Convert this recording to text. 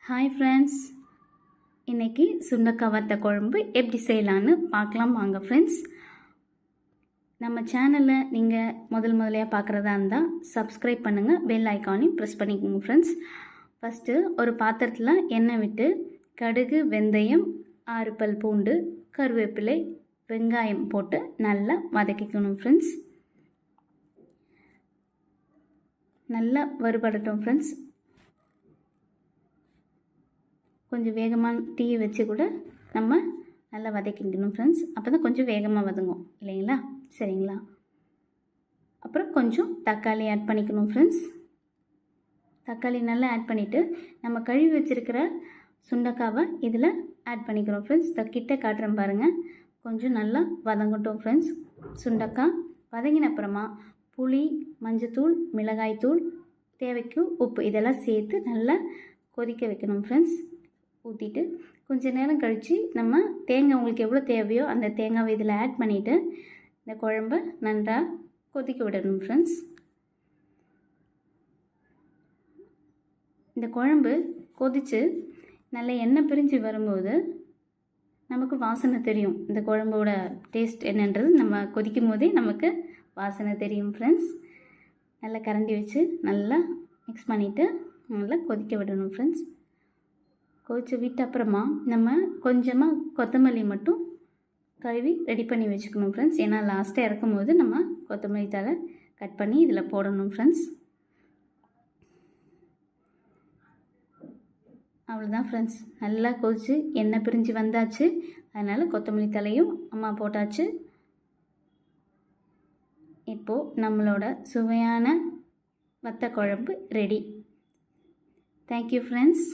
Hi friends, இன்றைக்கி சுண்டக்காய் வத்த குழம்பு எப்படி செய்யலான்னு பார்க்கலாம் வாங்க ஃப்ரெண்ட்ஸ். நம்ம சேனலில் நீங்கள் முதலையாக பார்க்குறதா இருந்தால் சப்ஸ்கிரைப் பண்ணுங்கள், பெல் ஐக்கானையும் ப்ரெஸ் பண்ணிக்கோங்க ஃப்ரெண்ட்ஸ். ஃபஸ்ட்டு ஒரு பாத்திரத்தில் எண்ணெய் விட்டு கடுகு, வெந்தயம், 6 பல் பூண்டு, கருவேப்பிலை, வெங்காயம் போட்டு நல்லா வதக்கிக்கணும் ஃப்ரெண்ட்ஸ். நல்லா வறுபடட்டும் ஃப்ரெண்ட்ஸ். கொஞ்சம் வேகமாக டீ வச்சு கூட நம்ம நல்லா வதக்கிக்கணும் ஃப்ரெண்ட்ஸ். அப்போ தான் கொஞ்சம் வேகமாக வதங்கும் இல்லைங்களா? சரிங்களா? அப்புறம் கொஞ்சம் தக்காளி ஆட் பண்ணிக்கணும் ஃப்ரெண்ட்ஸ். தக்காளி நல்லா ஆட் பண்ணிவிட்டு நம்ம கழுவி வச்சுருக்கிற சுண்டக்காவை இதில் ஆட் பண்ணிக்கிறோம் ஃப்ரெண்ட்ஸ். கிட்ட காட்டுறேன் பாருங்கள். கொஞ்சம் நல்லா வதங்கட்டும் ஃப்ரெண்ட்ஸ். சுண்டக்காய் வதங்கின அப்புறமா புளி, மஞ்சத்தூள், மிளகாய்த்தூள், தேவைக்கு உப்பு இதெல்லாம் சேர்த்து நல்லா கொதிக்க வைக்கணும் ஃப்ரெண்ட்ஸ். ஊற்றிட்டு கொஞ்சம் நேரம் கழித்து நம்ம தேங்காய் உங்களுக்கு எவ்வளோ தேவையோ அந்த தேங்காவை இதில் ஆட் பண்ணிவிட்டு இந்த குழம்பை நன்றாக கொதிக்க விடணும் ஃப்ரெண்ட்ஸ். இந்த குழம்பு கொதித்து நல்ல எண்ணெய் பிரிஞ்சு வரும்போது நமக்கு வாசனை தெரியும். இந்த குழம்போட டேஸ்ட் என்னன்றது நம்ம கொதிக்கும் போதே நமக்கு வாசனை தெரியும் ஃப்ரெண்ட்ஸ். நல்லா கரண்டி வச்சு நல்லா மிக்ஸ் பண்ணிவிட்டு நல்லா கொதிக்க விடணும் ஃப்ரெண்ட்ஸ். கொதிச்சு விட்ட அப்புறமா நம்ம கொஞ்சமாக கொத்தமல்லி மட்டும் கழுவி ரெடி பண்ணி வச்சுக்கணும் ஃப்ரெண்ட்ஸ். ஏன்னா லாஸ்ட்டாக இறக்கும் போது நம்ம கொத்தமல்லி தழை கட் பண்ணி இதில் போடணும் ஃப்ரெண்ட்ஸ். அவ்வளோதான் ஃப்ரெண்ட்ஸ். நல்லா கொதிச்சு எண்ணெய் பிரிஞ்சு வந்தாச்சு. அதனால் கொத்தமல்லி தலையும் அம்மா போட்டாச்சு. இப்போது நம்மளோட சுவையான வத்த குழம்பு ரெடி. Thank you friends.